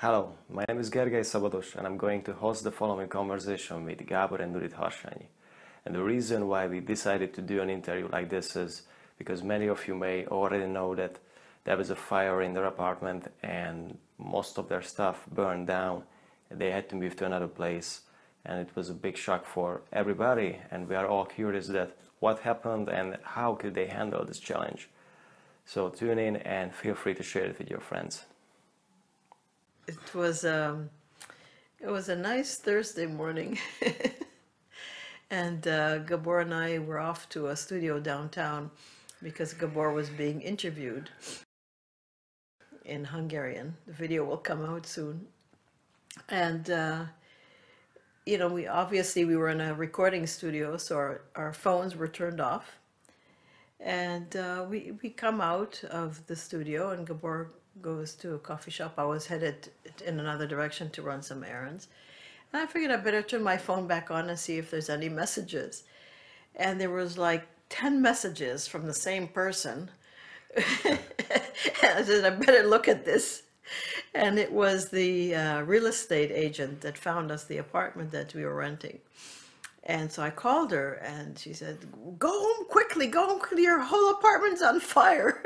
Hello, my name is Gergely Szabados and I'm going to host the following conversation with Gábor and Judit Harsányi. And the reason why we decided to do an interview like this is because many of you may already know that there was a fire in their apartment and most of their stuff burned down and they had to move to another place, and it was a big shock for everybody, and we are all curious that what happened and how could they handle this challenge. So tune in and feel free to share it with your friends. It was a nice Thursday morning, and Gabor and I were off to a studio downtown because Gabor was being interviewed in Hungarian. The video will come out soon, and we were in a recording studio, so our phones were turned off, and we come out of the studio, and Gabor goes to a coffee shop. I was headed in another direction to run some errands. And I figured I better turn my phone back on and see if there's any messages. And there was like 10 messages from the same person. And I said, I better look at this. And it was the real estate agent that found us the apartment that we were renting. And so I called her and she said, go home quickly, your whole apartment's on fire.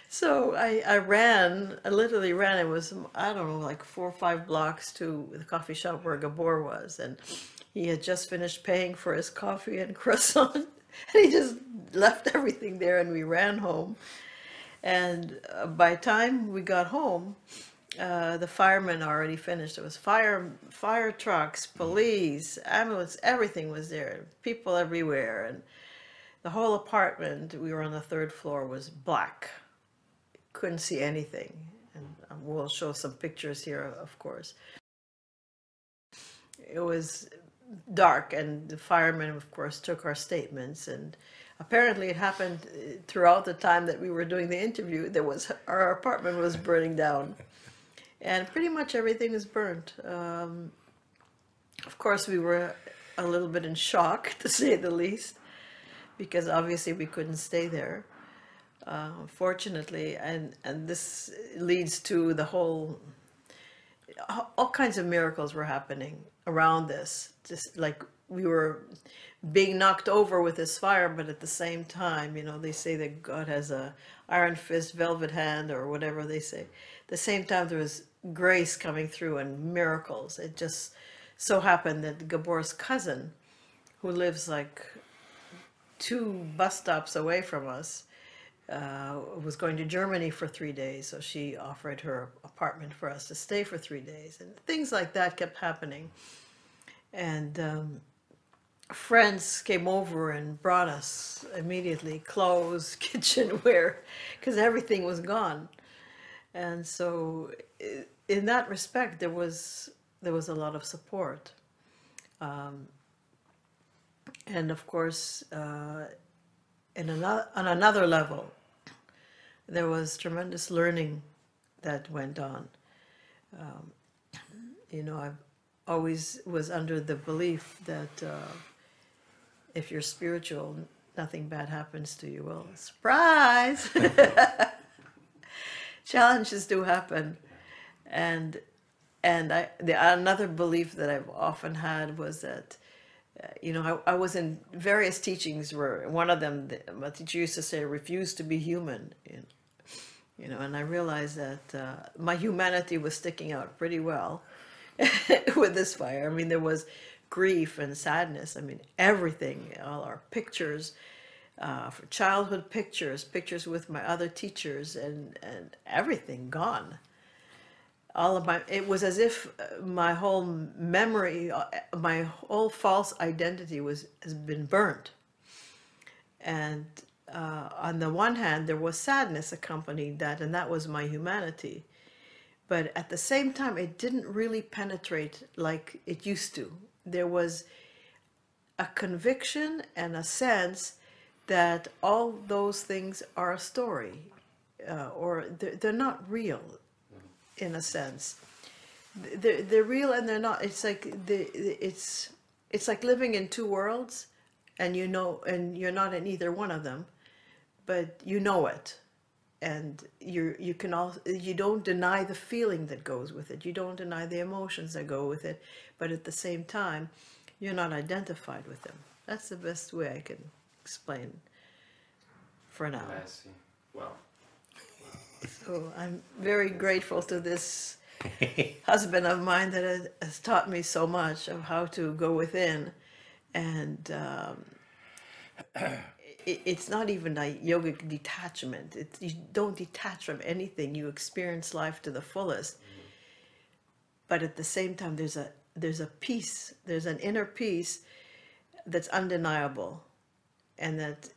So I literally ran. It was, I don't know, like 4 or 5 blocks to the coffee shop where Gabor was. And he had just finished paying for his coffee and croissant. And he just left everything there and we ran home. And by the time we got home, the firemen already finished. It was fire trucks, police, ambulance, everything was there. People everywhere. And the whole apartment, we were on the 3rd floor, was black. Couldn't see anything, and we'll show some pictures here, of course. It was dark, and the firemen, of course, took our statements, and apparently it happened throughout the time that we were doing the interview. Our apartment was burning down, and pretty much everything was burnt. Of course, we were a little bit in shock, to say the least, because obviously we couldn't stay there. Fortunately, and this leads to the whole, all kinds of miracles were happening around this. Just like we were being knocked over with this fire, but at the same time, they say that God has a iron fist, velvet hand, or whatever they say. At the same time, there was grace coming through and miracles. It just so happened that Gabor's cousin, who lives like 2 bus stops away from us, was going to Germany for 3 days, so she offered her apartment for us to stay for 3 days, and things like that kept happening. And friends came over and brought us immediately clothes, kitchenware, because everything was gone. And so in that respect, there was a lot of support. And of course, on another level, there was tremendous learning that went on. I always was under the belief that if you're spiritual, nothing bad happens to you. Well, surprise! Challenges do happen. And another belief that I've often had was that I was in various teachings where one of them, my teacher used to say, refuse to be human. And I realized that my humanity was sticking out pretty well with this fire. I mean, there was grief and sadness. I mean, everything, all our pictures, for childhood pictures with my other teachers, and everything gone. It was as if my whole memory, my whole false identity has been burnt. And on the one hand, there was sadness accompanying that, and that was my humanity. But at the same time, it didn't really penetrate like it used to. There was a conviction and a sense that all those things are a story, or they're not real. In a sense, they're real and they're not. It's like it's like living in 2 worlds, and and you're not in either one of them, but you know it, and you can also, you don't deny the feeling that goes with it, you don't deny the emotions that go with it, but at the same time you're not identified with them. That's the best way I can explain for now. I see. Well, So I'm very grateful to this husband of mine that has taught me so much of how to go within, and it's not even a yogic detachment. You don't detach from anything. You experience life to the fullest. But at the same time, there's a peace. There's an inner peace that's undeniable, and that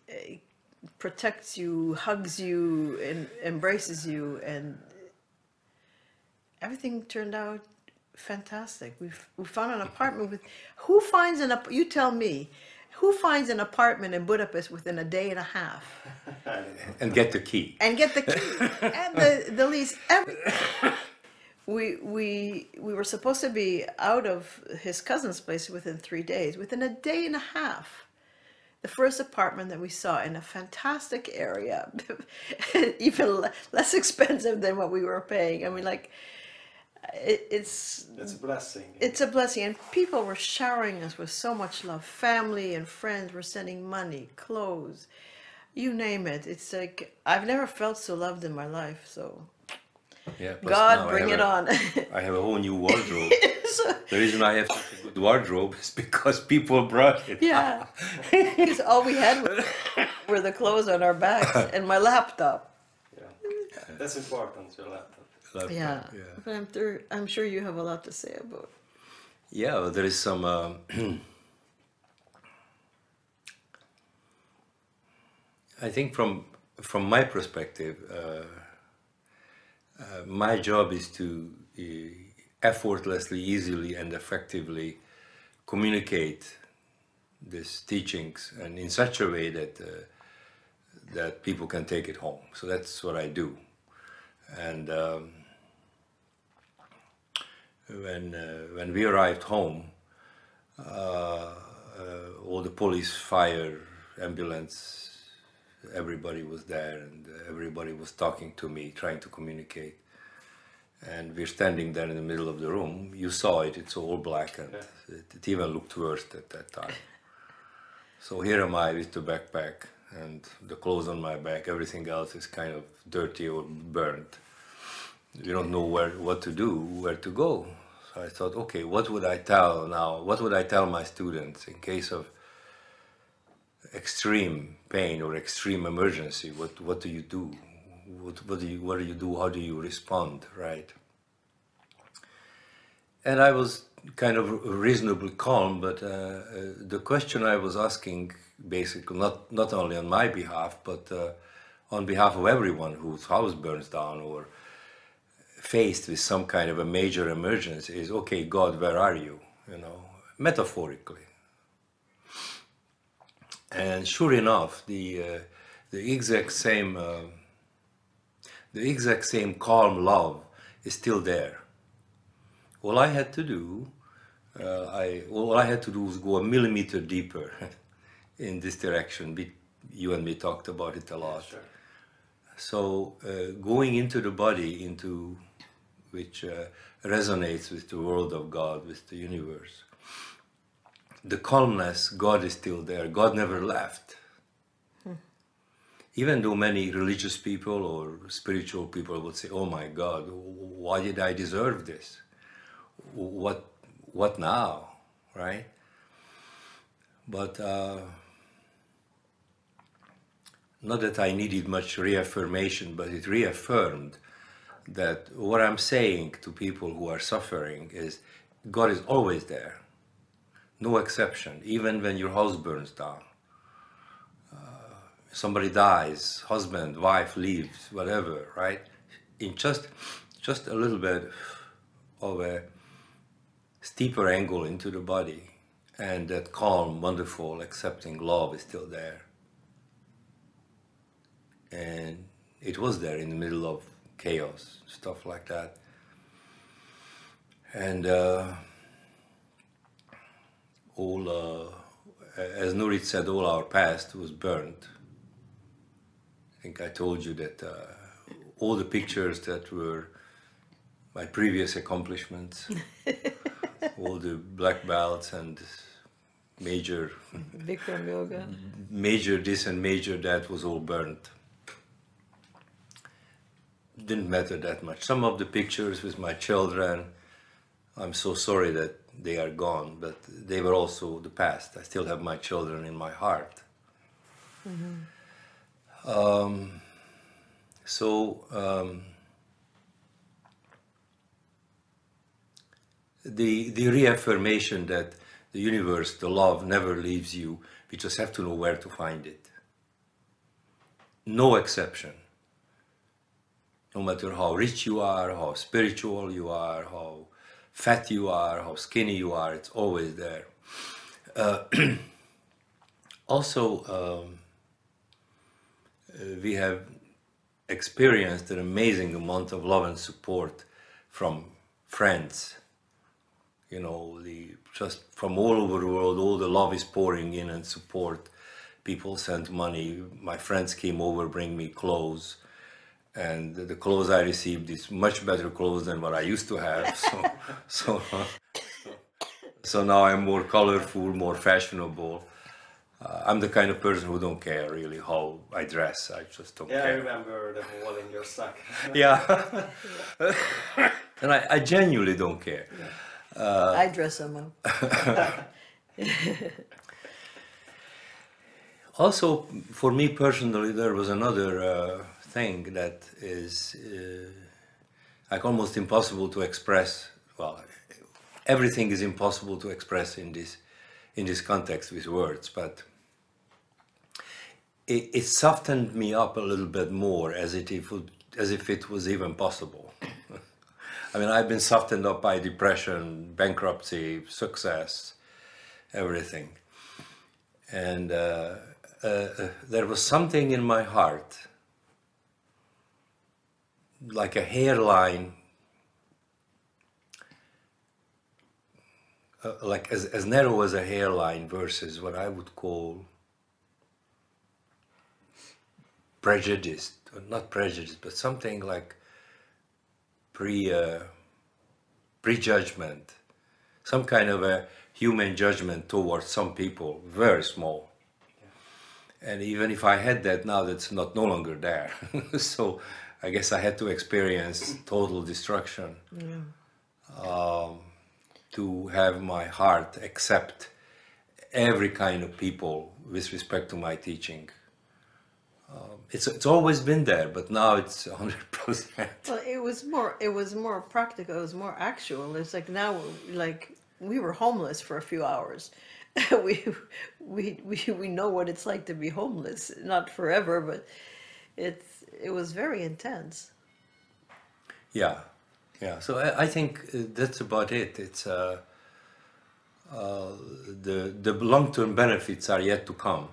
protects you, hugs you, and embraces you, and everything turned out fantastic. We found an apartment with. Who finds you tell me. Who finds an apartment in Budapest within a day and a half? And get the key. And get the key and the lease. We were supposed to be out of his cousin's place within 3 days. Within a day and a half, the first apartment that we saw in a fantastic area, even less expensive than what we were paying. I mean, like, it's a blessing. It's a blessing, and people were showering us with so much love. Family and friends were sending money, clothes, you name it. It's like I've never felt so loved in my life. So, Yeah, God, bring it on. I have a whole new wardrobe. The reason I have such a good wardrobe is because people brought it. Yeah, because all we had were the clothes on our backs and my laptop. Yeah, that's important. Your laptop. Yeah, but I'm sure you have a lot to say about it. Yeah, well, there is some. I think from my perspective, my job is to effortlessly, easily, and effectively communicate these teachings, and in such a way that that people can take it home. So that's what I do, and. When we arrived home, all the police, fire, ambulance, everybody was there, and everybody was talking to me, trying to communicate. And we're standing there in the middle of the room. You saw it, it's all black, and it even looked worse at that time. So here am I with the backpack and the clothes on my back, everything else is kind of dirty or burnt. You don't know what to do, where to go. So I thought, okay, what would I tell now? What would I tell my students in case of extreme pain or extreme emergency? What do you do? What do you do? How do you respond, right? And I was kind of reasonably calm, but the question I was asking, basically, not only on my behalf, but on behalf of everyone whose house burns down or faced with some kind of a major emergency, is, okay, God, where are you? You know, metaphorically. And sure enough, the exact same calm love is still there. All I had to do, was go a millimeter deeper in this direction. You and me talked about it a lot. Sure. So going into the body, which resonates with the world of God, with the universe. The calmness, God is still there. God never left. Even though many religious people or spiritual people would say, oh my God, why did I deserve this? What now, right? But not that I needed much reaffirmation, but it reaffirmed that what I'm saying to people who are suffering is God is always there, no exception, even when your house burns down. Somebody dies, husband, wife leaves, whatever, right? In just a little bit of a steeper angle into the body, and that calm, wonderful, accepting love is still there. And it was there in the middle of chaos, stuff like that. And as Nurit said, all our past was burnt. I think I told you that all the pictures that were my previous accomplishments, all the black belts and major Bikram yoga. major this and major that was all burnt. Didn't matter that much. Some of the pictures with my children, I'm so sorry that they are gone, but they were also the past. I still have my children in my heart. The reaffirmation that the universe, the love, never leaves you. We just have to know where to find it. No exception. No matter how rich you are, how spiritual you are, how fat you are, how skinny you are, it's always there. Also, we have experienced an amazing amount of love and support from friends. You know, just from all over the world, all the love is pouring in and support. People sent money. My friends came over, bring me clothes. And the clothes I received is much better clothes than what I used to have. So now I'm more colorful, more fashionable. I'm the kind of person who don't care really how I dress. I just don't care. I remember the hole in your sock. Yeah. And I genuinely don't care. I dress them up. Also, for me personally, there was another thing that is like almost impossible to express. Well, everything is impossible to express in this context with words, but it softened me up a little bit more, as if it was even possible. I mean, I've been softened up by depression, bankruptcy, success, everything. And there was something in my heart, like a hairline, like as narrow as a hairline versus what I would call prejudiced, or not prejudiced, but something like prejudgment, some kind of a human judgment towards some people, very small. Yeah. And even if I had that now, that's no longer there. So I guess I had to experience total destruction to have my heart accept every kind of people with respect to my teaching. It's always been there, but now it's 100%. Well, it was more practical. It was more actual. It's like now, like we were homeless for a few hours. we know what it's like to be homeless. Not forever, but it was very intense. Yeah. So I think that's about it. It's the long-term benefits are yet to come,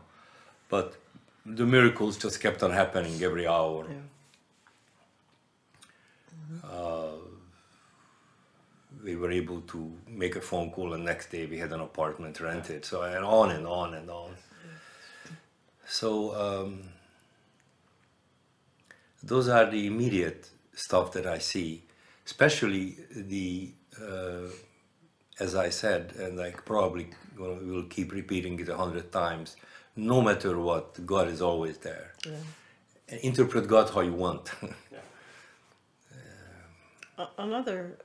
but the miracles just kept on happening every hour. Yeah. We were able to make a phone call, and next day we had an apartment rented. So and on and on and on. So those are the immediate stuff that I see, especially as I said, and I probably will keep repeating it 100 times. No matter what, God is always there. Yeah. And interpret God how you want. Another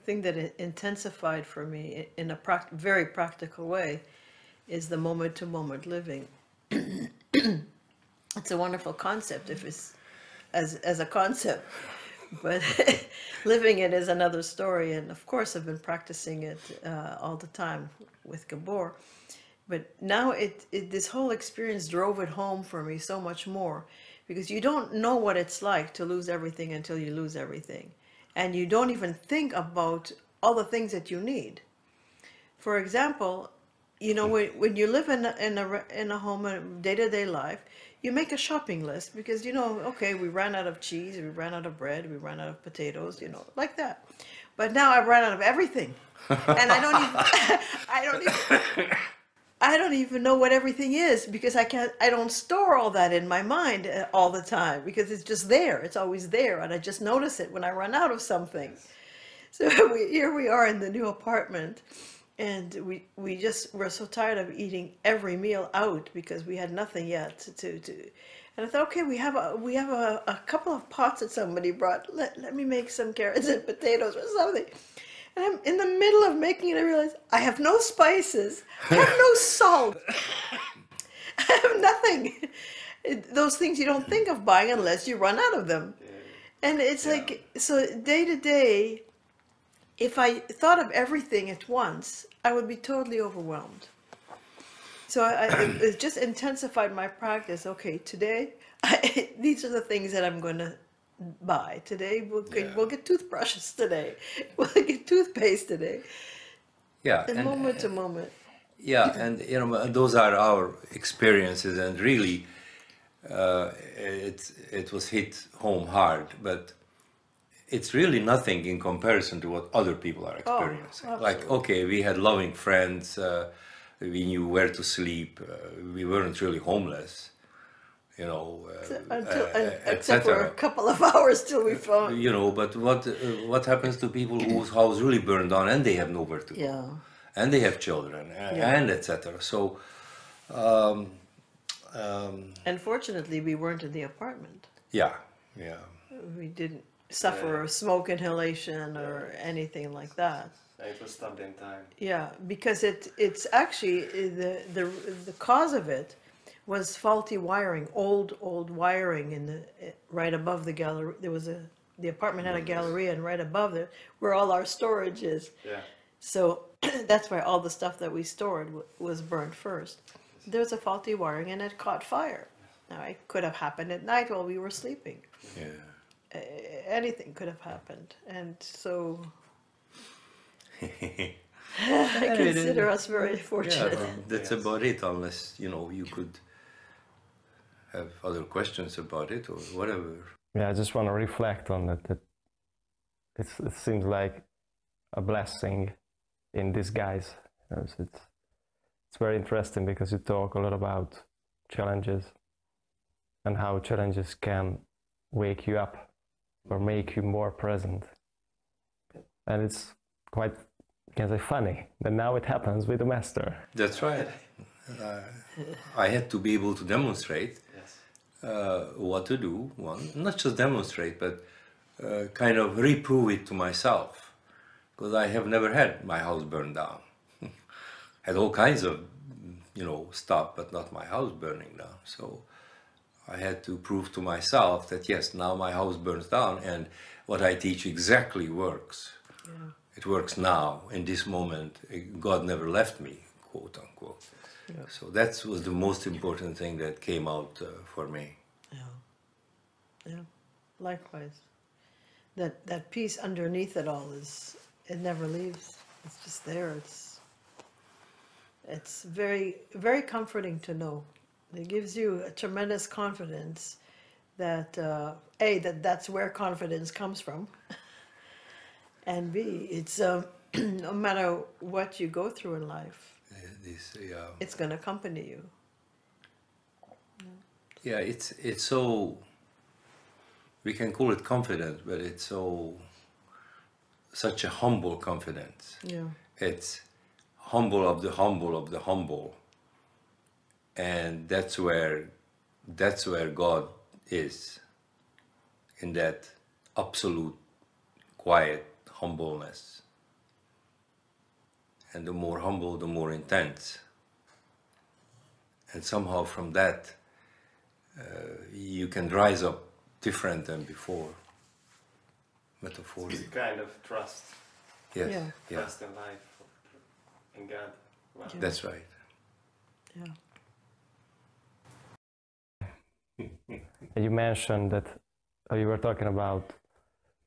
thing that intensified for me in a very practical way is the moment-to-moment living. It's a wonderful concept if it's as a concept, but living it is another story. And of course, I've been practicing it all the time with Gabor. But now this whole experience drove it home for me so much more, because you don't know what it's like to lose everything until you lose everything. And you don't even think about all the things that you need. For example, you know, when you live in a home, a day-to-day life, you make a shopping list because, you know, okay, we ran out of cheese, we ran out of bread, we ran out of potatoes, you know, like that. But now I've run out of everything. And I don't even I don't even know what everything is because I don't store all that in my mind all the time because it's just there. It's always there. And I just notice it when I run out of something. So here we are in the new apartment, and we're so tired of eating every meal out because we had nothing yet to. And I thought, okay, we have a couple of pots that somebody brought. Let me make some carrots and potatoes or something. And I'm in the middle of making it. I realize I have no spices. I have no salt. I have nothing. Those things you don't think of buying unless you run out of them. And it's like, so day to day, if I thought of everything at once, I would be totally overwhelmed. So it just intensified my practice. Okay, today, these are the things that I'm going to buy. Today, we'll get toothbrushes today. We'll get toothpaste today. Yeah. And moment to moment. Yeah, and you know, those are our experiences, and really, it was hit home hard, but it's really nothing in comparison to what other people are experiencing. Like, okay, we had loving friends, we knew where to sleep, we weren't really homeless, you know, Except for a couple of hours till we found. you know, but what happens to people whose house really burned down and they have nowhere to go, and they have children, and etc. So, unfortunately, we weren't in the apartment. yeah. We didn't suffer smoke inhalation or anything like that. It was stopped in time. Yeah, because it's actually the cause of it was faulty wiring, old wiring in the right above the gallery. There was the apartment had a gallery, and right above there where all our storage is. Yeah. So that's why all the stuff that we stored was burned first. There was a faulty wiring and it caught fire. Now it could have happened at night while we were sleeping. Yeah. Anything could have happened, and so I consider us very fortunate. Yeah, that's about it, unless, you know, you could have other questions about it or whatever. Yeah, I just want to reflect on it. That it seems like a blessing in disguise. You know, it's very interesting because you talk a lot about challenges and how challenges can wake you up or make you more present. And it's quite, can I say, funny that now it happens with the master. That's right. I had to be able to demonstrate what to do. One, not just demonstrate, but kind of reprove it to myself, because I have never had my house burned down. Had all kinds of, you know, stuff, but not my house burning down. So I had to prove to myself that yes, now my house burns down, and what I teach exactly works. Yeah. It works now, in this moment. God never left me, quote unquote. Yeah. So that was the most important thing that came out for me. Yeah, likewise. That piece underneath it all it never leaves. It's just there. It's very, very comforting to know. It gives you a tremendous confidence that that's where confidence comes from, and B, it's no matter what you go through in life, it's going to accompany you. Yeah, it's so, we can call it confidence, but it's such a humble confidence. Yeah, it's humble of the humble of the humble. And that's where God is, in that absolute quiet humbleness. And the more humble, the more intense. And somehow from that, you can rise up different than before. Metaphorically. It's a kind of trust. Yes. Yeah. Trust in life, in God. Wow. Yeah. That's right. Yeah. You mentioned that you were talking about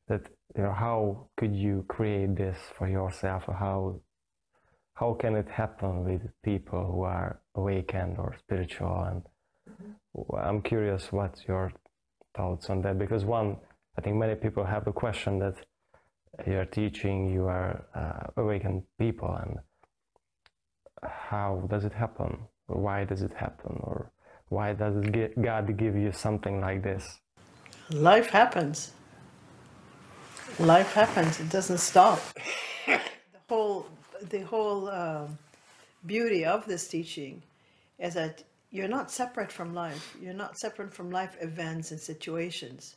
that, you know, how could you create this for yourself, or how can it happen with people who are awakened or spiritual? And I'm curious what's your thoughts on that, because I think many people have the question that you're teaching, you are awakened people, and how does it happen? Or why does it happen? Or why does God give you something like this? Life happens. Life happens. It doesn't stop. The whole beauty of this teaching is that you're not separate from life. You're not separate from life events and situations.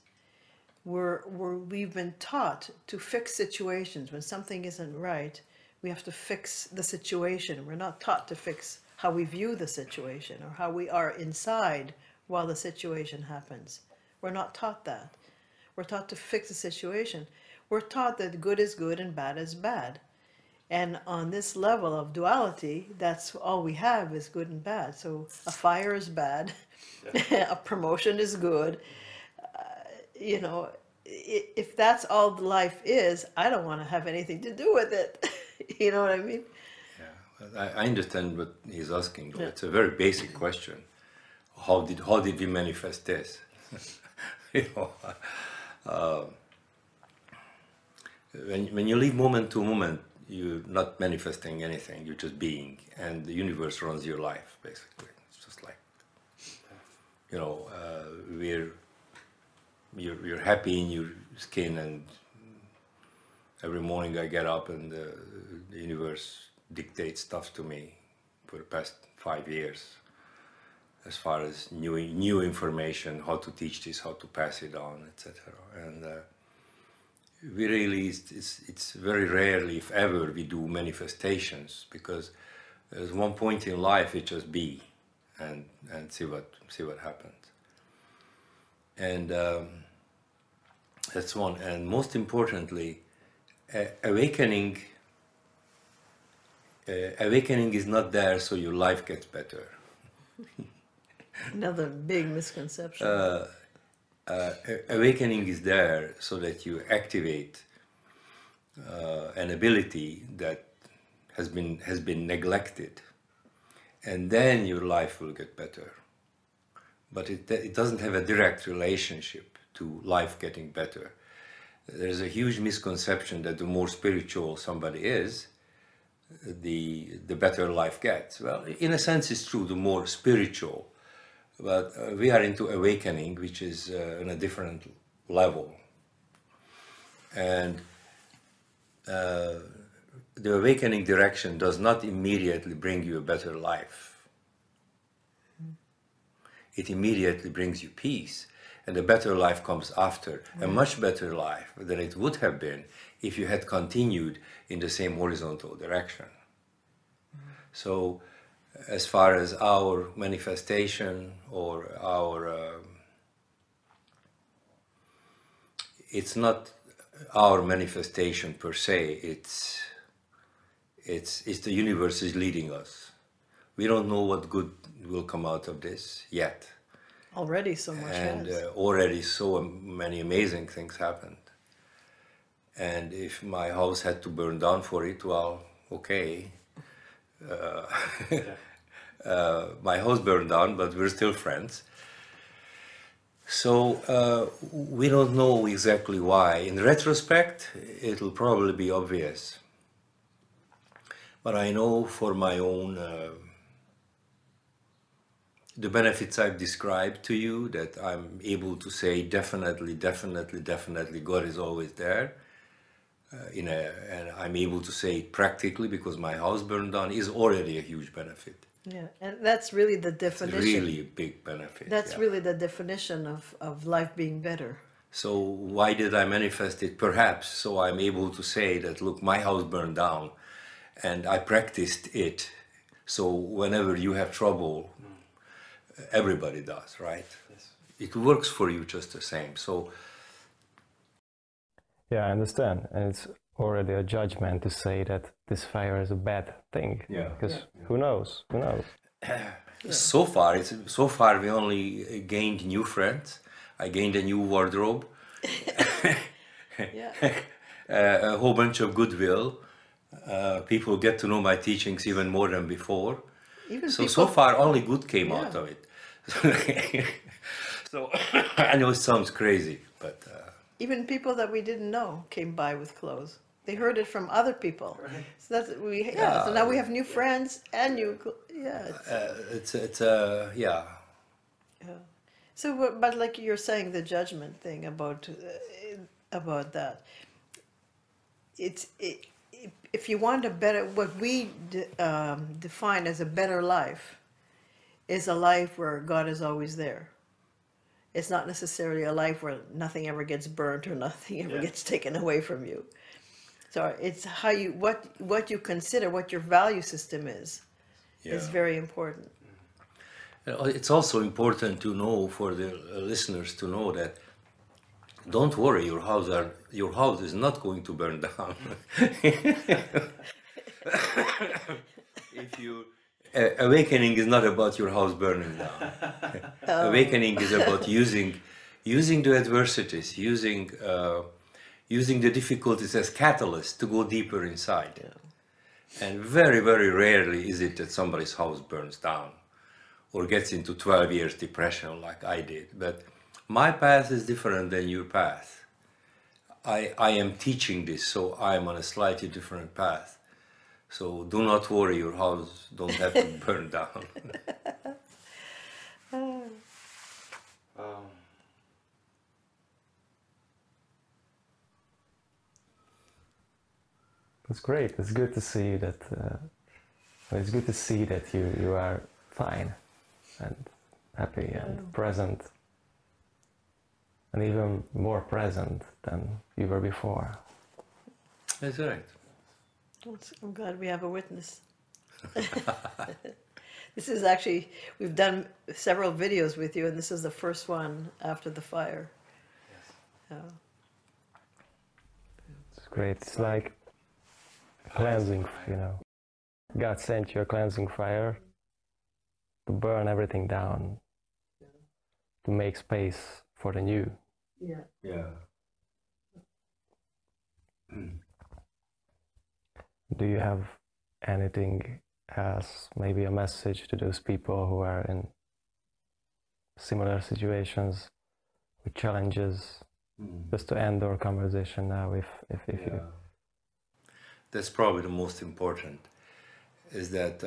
We've been taught to fix situations. When something isn't right, we have to fix the situation. We're not taught to fix how we view the situation or how we are inside while the situation happens. We're not taught that. We're taught to fix the situation. We're taught that good is good and bad is bad. And on this level of duality, that's all we have is good and bad. So a fire is bad, a promotion is good. You know, if that's all life is, I don't want to have anything to do with it. You know what I mean? Yeah, I understand what he's asking. Yeah. It's a very basic question. How did we manifest this? You know, when you live moment to moment, you're not manifesting anything. You're just being, and the universe runs your life basically. It's just like, you know, you're happy in your skin, and every morning I get up and the universe dictates stuff to me for the past 5 years, as far as new information, how to teach this, how to pass it on, etc. And we really, it's very rarely, if ever, we do manifestations, because there's one point in life it just be, and see what happens. And that's one. And most importantly, awakening is not there so your life gets better. Another big misconception. Awakening is there so that you activate an ability that has been neglected, and then your life will get better. But it doesn't have a direct relationship to life getting better. There's a huge misconception that the more spiritual somebody is, the better life gets. Well, in a sense it's true, the more spiritual, but we are into awakening, which is on a different level. And the awakening direction does not immediately bring you a better life. It immediately brings you peace, and a better life comes after, a much better life than it would have been if you had continued in the same horizontal direction. So as far as our manifestation or our it's not our manifestation per se, it's the universe is leading us. We don't know what good will come out of this yet. Already so much And has. already so many amazing things happened. And if my house had to burn down for it, well, okay. My house burned down, but we're still friends. So we don't know exactly why. In retrospect, it'll probably be obvious. But I know for my own, the benefits I've described to you, that I'm able to say definitely, definitely, definitely God is always there. And I'm able to say it practically because my house burned down is already a huge benefit. Yeah, and that's really the definition. It's really a big benefit. That's really the definition of life being better. So why did I manifest it? Perhaps so I'm able to say that, look, my house burned down and I practiced it. So whenever you have trouble, everybody does, right? Yes. It works for you just the same. So yeah, I understand. And it's already a judgment to say that this fire is a bad thing. Yeah. Because who knows? Who knows? So far we only gained new friends. I gained a new wardrobe, a whole bunch of goodwill. People get to know my teachings even more than before. So far only good came out of it. So I know it sounds crazy, but even people that we didn't know came by with clothes. They heard it from other people. Right. So that's yeah. So now we have new friends and new yeah. Yeah. Yeah. So, but like you're saying, the judgment thing about that, if you want a better, what we define as a better life, is a life where God is always there. It's not necessarily a life where nothing ever gets burnt or nothing ever Yeah. gets taken away from you. So it's how you what you consider, what your value system is Yeah. very important. It's also important to know for the listeners to know that don't worry, your house is not going to burn down. If you awakening is not about your house burning down. Awakening is about using the adversities, using the difficulties as catalysts to go deeper inside. And very, very rarely is it that somebody's house burns down or gets into 12 years depression like I did. But my path is different than your path. I am teaching this, so I am on a slightly different path. So do not worry, your house don't have to burn down. That's great. It's good to see that. It's good to see that you are fine and happy and present, and even more present than you were before. That's right. I'm glad we have a witness. This is actually, we've done several videos with you, and this is the first one after the fire. Yes. It's great. It's like a cleansing, you know. God sent you a cleansing fire to burn everything down, to make space for the new. Yeah. Yeah. Do you have anything else, maybe a message to those people who are in similar situations with challenges, just to end our conversation now, if you... That's probably the most important, is that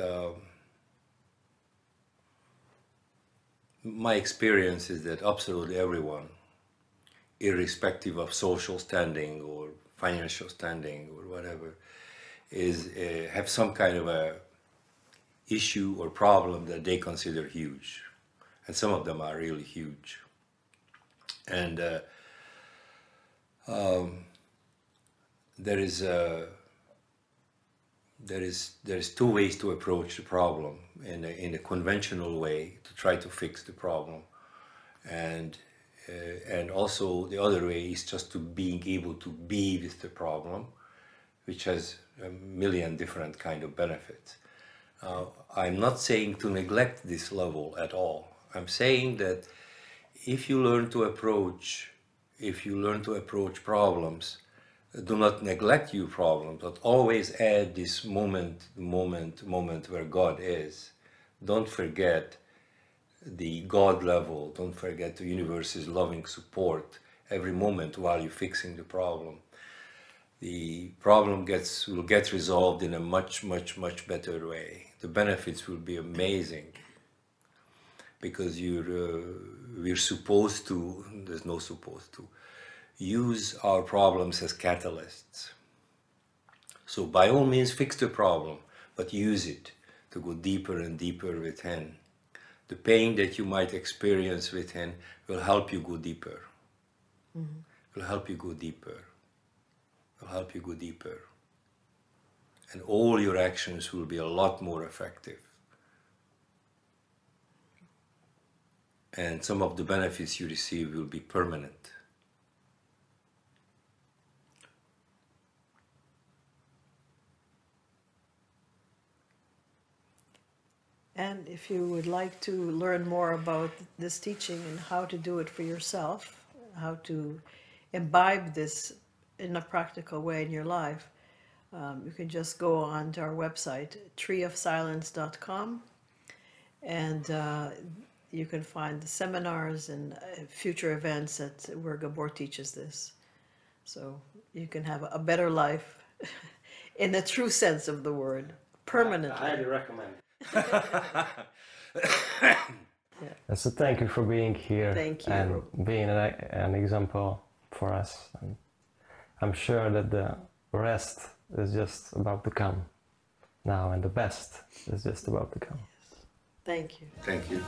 my experience is that absolutely everyone, irrespective of social standing or financial standing or whatever, is have some kind of a issue or problem that they consider huge, and some of them are really huge. And there is two ways to approach the problem. In a conventional way, to try to fix the problem, and also the other way is just to being able to be with the problem, which has a million different kind of benefits. I'm not saying to neglect this level at all. I'm saying that if you learn to approach problems, do not neglect your problems, but always add this moment where God is. Don't forget the God level. Don't forget the universe's loving support every moment while you're fixing the problem. The problem will get resolved in a much better way. The benefits will be amazing, because we're supposed to, there's no supposed to, use our problems as catalysts. So by all means fix the problem, but use it to go deeper and deeper within. The pain that you might experience within will help you go deeper. Will help you go deeper. Will help you go deeper. And all your actions will be a lot more effective. And some of the benefits you receive will be permanent. And if you would like to learn more about this teaching and how to do it for yourself, how to imbibe this in a practical way in your life, you can just go on to our website, treeofsilence.com, and you can find the seminars and future events where Gabor teaches this. So you can have a better life in the true sense of the word, permanently. I highly recommend. Yeah. So thank you for being here. Thank you. And being an example for us. And I'm sure that the rest is just about to come now, and the best is just about to come. Thank you. Thank you.